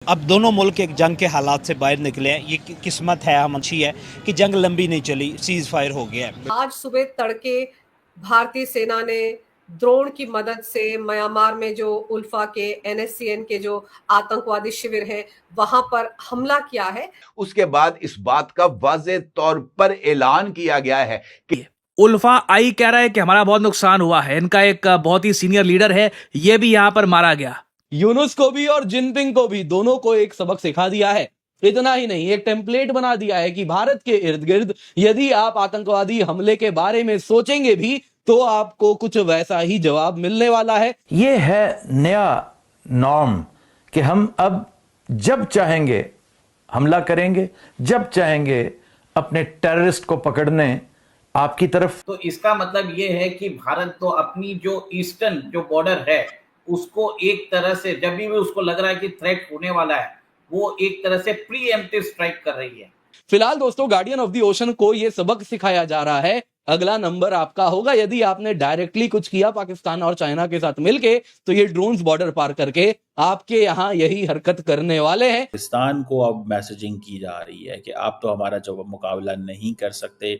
अब दोनों मुल्क एक जंग के हालात से बाहर निकले हैं। ये किस्मत है, हम अच्छी है कि जंग लंबी नहीं चली, सीज फायर हो गया है। आज सुबह तड़के भारतीय सेना ने ड्रोन की मदद से म्यांमार में जो उल्फा के एनएससीएन के जो आतंकवादी शिविर हैं वहां पर हमला किया है। उसके बाद इस बात का वाज़ेह तौर पर ऐलान किया गया है कि उल्फा आई कह रहा है कि हमारा बहुत नुकसान हुआ है। इनका एक बहुत ही सीनियर लीडर है, ये भी यहां पर मारा गया। यूनुस को भी और जिनपिंग को भी, दोनों को एक सबक सिखा दिया है। इतना ही नहीं, एक टेम्पलेट बना दिया है कि भारत के इर्द गिर्द यदि आप आतंकवादी हमले के बारे में सोचेंगे भी तो आपको कुछ वैसा ही जवाब मिलने वाला है। ये है नया नॉर्म कि हम अब जब चाहेंगे हमला करेंगे, जब चाहेंगे अपने टेररिस्ट को पकड़ने आपकी तरफ। तो इसका मतलब ये है कि भारत तो अपनी जो ईस्टर्न जो बॉर्डर है उसको एक तरह से जब भी उसको लग रहा है कि थ्रेट होने वाला है वो एक तरह से प्रीएम्प्टिव स्ट्राइक कर रही है। फिलहाल दोस्तों, गार्डियन ऑफ द ओशन को यह सबक सिखाया जा रहा है। अगला नंबर आपका होगा यदि आपने डायरेक्टली कुछ किया पाकिस्तान और चाइना के साथ मिलके, तो ये ड्रोन्स बॉर्डर पार करके आपके यहां यही हरकत करने वाले हैं। पाकिस्तान को अब मैसेजिंग की जा रही है कि आप तो हमारा जो मुकाबला नहीं कर सकते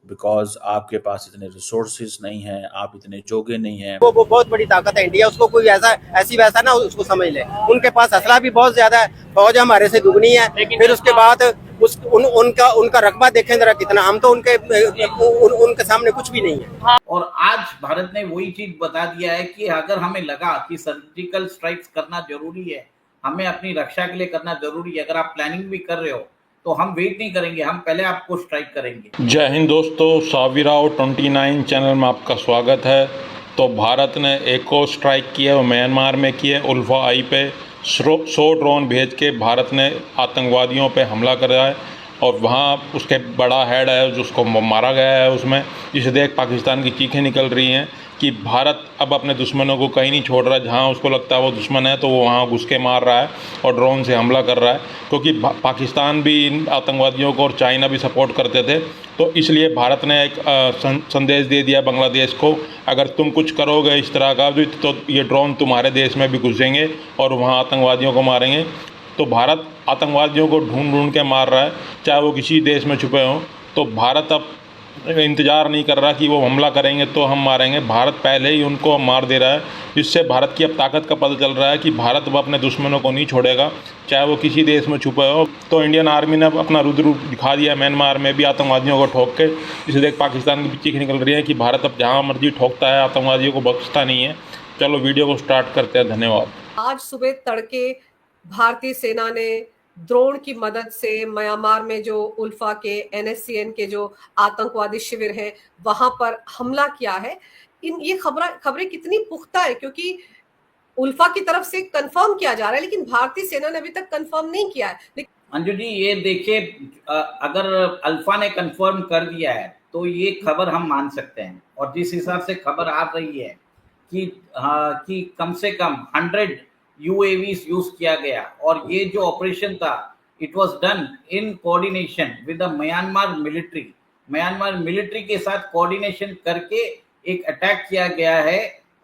बिकॉज आपके पास इतने रिसोर्सेज नहीं हैं, आप इतने जोगे नहीं हैं। वो बहुत बड़ी ताकत है इंडिया, उसको कोई ऐसी वैसा ना उसको समझ ले। उनके पास असला भी बहुत ज्यादा है, फौज हमारे से दुगनी है। फिर उसके बाद उनका रकबा देखें जरा कितना, हम तो उनके सामने कुछ भी नहीं है। और आज भारत ने वही चीज बता दिया है कि अगर हमें लगा कि सर्जिकल स्ट्राइक्स करना जरूरी है, हमें अपनी रक्षा के लिए करना जरूरी है, अगर आप प्लानिंग भी कर रहे हो तो हम वेट नहीं करेंगे, हम पहले आपको स्ट्राइक करेंगे। जय हिंद दोस्तों, साविराव 29 चैनल में आपका स्वागत है। तो भारत ने एक और स्ट्राइक की है, वो म्यांमार में की है। उल्फा आई पे 100 ड्रोन भेज के भारत ने आतंकवादियों पे हमला करा है और वहाँ उसके बड़ा हेड है जिसको मारा गया है उसमें, जिसे देख पाकिस्तान की चीखें निकल रही हैं कि भारत अब अपने दुश्मनों को कहीं नहीं छोड़ रहा। जहाँ उसको लगता है वो दुश्मन है तो वो वहाँ घुस के मार रहा है और ड्रोन से हमला कर रहा है, क्योंकि पाकिस्तान भी इन आतंकवादियों को और चाइना भी सपोर्ट करते थे। तो इसलिए भारत ने एक संदेश दे दिया बांग्लादेश को, अगर तुम कुछ करोगे इस तरह का तो ये ड्रोन तुम्हारे देश में भी घुसेंगे और वहाँ आतंकवादियों को मारेंगे। तो भारत आतंकवादियों को ढूंढ ढूंढ के मार रहा है, चाहे वो किसी देश में छुपे हों। तो भारत अब इंतज़ार नहीं कर रहा कि वो हमला करेंगे तो हम मारेंगे, भारत पहले ही उनको मार दे रहा है। जिससे भारत की अब ताकत का पता चल रहा है कि भारत अब अपने दुश्मनों को नहीं छोड़ेगा, चाहे वो किसी देश में छुपे हो। तो इंडियन आर्मी ने अपना रुद्र रूप दिखा दिया म्यांमार में भी आतंकवादियों को ठोक के। इसे देख पाकिस्तान की चीख निकल रही है कि भारत अब जहाँ मर्जी ठोकता है, आतंकवादियों को बख्शता नहीं है। चलो वीडियो को स्टार्ट करते हैं, धन्यवाद। आज सुबह तड़के भारतीय सेना ने ड्रोन की मदद से म्यांमार में जो उल्फा के एनएससीएन के जो आतंकवादी शिविर हैं वहां पर हमला किया है। ये खबरें कितनी पुख्ता है, क्योंकि उल्फा की तरफ से कंफर्म किया जा रहा है लेकिन भारतीय सेना ने अभी तक कंफर्म नहीं किया है। अंजू जी, ये देखिए, अगर अल्फा ने कंफर्म कर दिया है तो ये खबर हम मान सकते हैं। और जिस हिसाब से खबर आ रही है कि कम से कम 100 UAVs यूज किया गया और ये जो ऑपरेशन था it was done in coordination with the Myanmar military. Myanmar military के साथ कोऑर्डिनेशन करके एक अटैक किया गया है।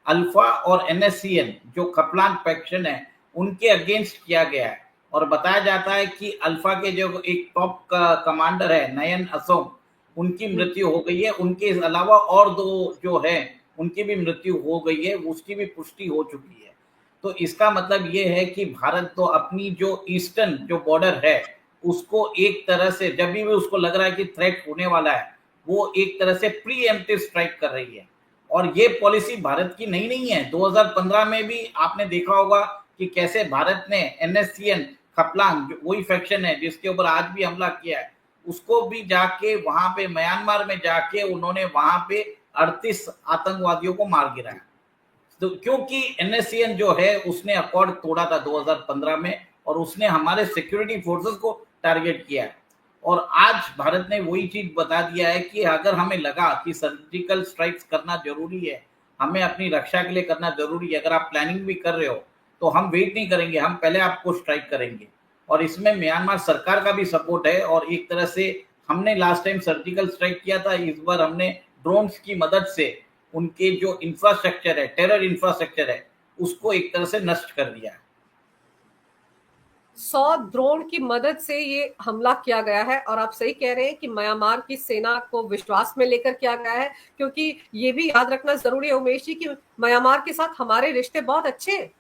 अल्फा और एनएससीएन जो खपलान फैक्शन है उनके अगेंस्ट किया गया है। और बताया जाता है कि अल्फा के जो एक टॉप कमांडर है नयन असोम, उनकी मृत्यु हो गई है। उनके अलावा और 2 जो है उनकी भी मृत्यु हो गई है, उसकी भी पुष्टि हो चुकी है। तो इसका मतलब ये है कि भारत तो अपनी जो ईस्टर्न जो बॉर्डर है उसको एक तरह से जब भी उसको लग रहा है कि थ्रेट होने वाला है वो एक तरह से प्रीएम्प्टिव स्ट्राइक कर रही है। और ये पॉलिसी भारत की नहीं है। 2015 में भी आपने देखा होगा कि कैसे भारत ने एनएससीएन खपलांग, जो वही फैक्शन है जिसके ऊपर आज भी हमला किया है, उसको भी जाके वहां पे म्यांमार में जाके उन्होंने वहां पे 38 आतंकवादियों को मार गिराया। तो क्योंकि एनएससीएन जो है उसने अकॉर्ड तोड़ा था 2015 में और उसने हमारे सिक्योरिटी फोर्सेस को टारगेट किया है। और आज भारत ने वही चीज बता दिया है कि अगर हमें लगा कि सर्जिकल स्ट्राइक्स करना जरूरी है, हमें अपनी रक्षा के लिए करना जरूरी है, अगर आप प्लानिंग भी कर रहे हो तो हम वेट नहीं करेंगे, हम पहले आपको स्ट्राइक करेंगे। और इसमें म्यांमार सरकार का भी सपोर्ट है। और एक तरह से हमने लास्ट टाइम सर्जिकल स्ट्राइक किया था, इस बार हमने ड्रोन्स की मदद से उनके जो इंफ्रास्ट्रक्चर है, टेरर इंफ्रास्ट्रक्चर है, उसको एक तरह से नष्ट कर दिया है। 100 ड्रोन की मदद से ये हमला किया गया है। और आप सही कह रहे हैं कि म्यांमार की सेना को विश्वास में लेकर किया गया है, क्योंकि ये भी याद रखना जरूरी है उमेश जी कि म्यांमार के साथ हमारे रिश्ते बहुत अच्छे हैं।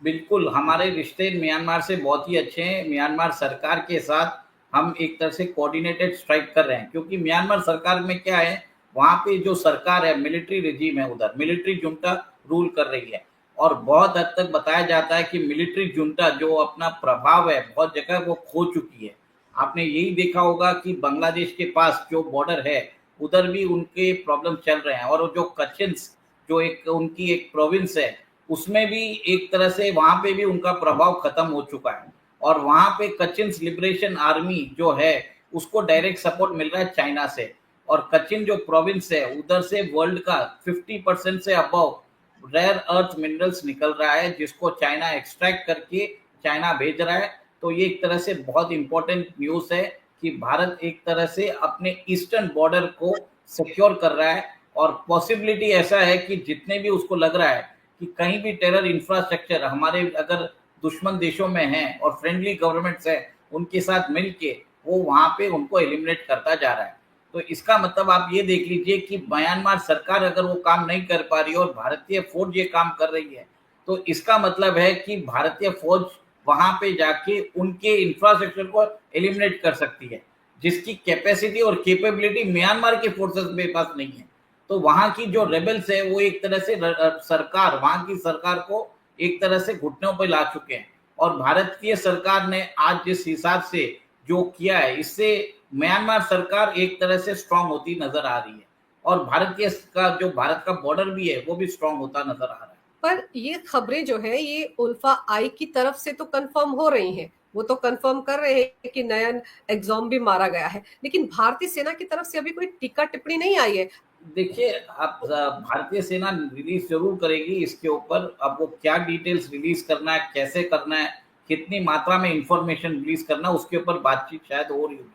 बिल्कुल, हमारे रिश्ते म्यांमार से बहुत ही अच्छे हैं। म्यांमार सरकार के साथ हम एक तरह से कोऑर्डिनेटेड स्ट्राइक कर रहे हैं, क्योंकि म्यांमार सरकार में क्या है, वहाँ पे जो सरकार है, मिलिट्री रेजिम है, उधर मिलिट्री जुंटा रूल कर रही है। और बहुत हद तक बताया जाता है कि मिलिट्री जुंटा जो अपना प्रभाव है बहुत जगह वो खो चुकी है। आपने यही देखा होगा कि बांग्लादेश के पास जो बॉर्डर है उधर भी उनके प्रॉब्लम चल रहे हैं। और जो कचिन्स जो एक उनकी एक प्रोविंस है, उसमें भी एक तरह से वहां पे भी उनका प्रभाव खत्म हो चुका है। और वहां पे कचिन्स लिबरेशन आर्मी जो है उसको डायरेक्ट सपोर्ट मिल रहा है चाइना से। और कचिन जो प्रोविंस है उधर से वर्ल्ड का 50% से अबव रेयर अर्थ मिनरल्स निकल रहा है, जिसको चाइना एक्सट्रैक्ट करके चाइना भेज रहा है। तो ये एक तरह से बहुत इंपॉर्टेंट न्यूज़ है कि भारत एक तरह से अपने ईस्टर्न बॉर्डर को सिक्योर कर रहा है। और पॉसिबिलिटी ऐसा है कि जितने भी उसको लग रहा है कि कहीं भी टेरर इंफ्रास्ट्रक्चर हमारे अगर दुश्मन देशों में हैं और फ्रेंडली गवर्नमेंट्स है, उनके साथ मिलके वो वहां पे उनको एलिमिनेट करता जा रहा है। तो इसका मतलब आप ये देख लीजिए कि म्यांमार सरकार अगर वो काम नहीं कर पा रही और भारतीय फौज ये काम कर रही है, तो इसका मतलब है कि भारतीय फौज वहां पे जाके उनके इंफ्रास्ट्रक्चर को एलिमिनेट कर सकती है, जिसकी कैपेसिटी और कैपेबिलिटी म्यांमार के फोर्सेस में पास नहीं है। तो वहां की जो रेबल्स है वो एक तरह से सरकार, वहां की सरकार को एक तरह से घुटनों पर ला चुके हैं। और भारतीय सरकार ने आज जिस हिसाब से जो किया है, इससे म्यांमार सरकार एक तरह से स्ट्रांग होती नजर आ रही है। और भारतीय का जो भारत का बॉर्डर भी है वो भी स्ट्रांग होता नजर आ रहा है। पर ये खबरें जो है ये उल्फा आई की तरफ से तो कंफर्म हो रही हैं, वो तो कंफर्म कर रहे हैं कि नयन एग्जॉम भी मारा गया है, लेकिन भारतीय सेना की तरफ से अभी कोई टीका टिप्पणी नहीं आई है। देखिए, आप भारतीय सेना रिलीज जरूर करेगी इसके ऊपर। अब वो क्या डिटेल्स रिलीज करना है, कैसे करना है, कितनी मात्रा में इंफॉर्मेशन रिलीज करना है, उसके ऊपर बातचीत शायद हो रही होगी।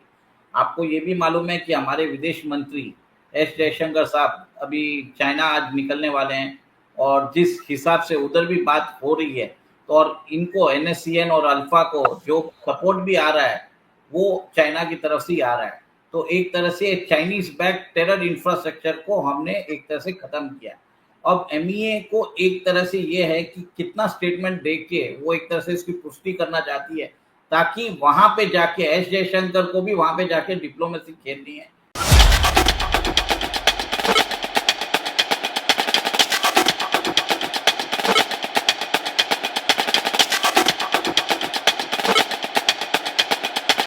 आपको ये भी मालूम है कि हमारे विदेश मंत्री एस जयशंकर साहब अभी चाइना आज निकलने वाले हैं, और जिस हिसाब से उधर भी बात हो रही है, तो और इनको NSCN और अल्फा को जो सपोर्ट भी आ रहा है वो चाइना की तरफ से ही आ रहा है। तो एक तरह से चाइनीज बैक टेरर इंफ्रास्ट्रक्चर को हमने एक तरह से खत्म किया। अब MEA को एक तरह से ये है कि कितना स्टेटमेंट दे के वो एक तरह से इसकी पुष्टि करना चाहती है, ताकि वहां पे जाके एस जयशंकर को भी वहां पे जाके डिप्लोमेसी खेलनी है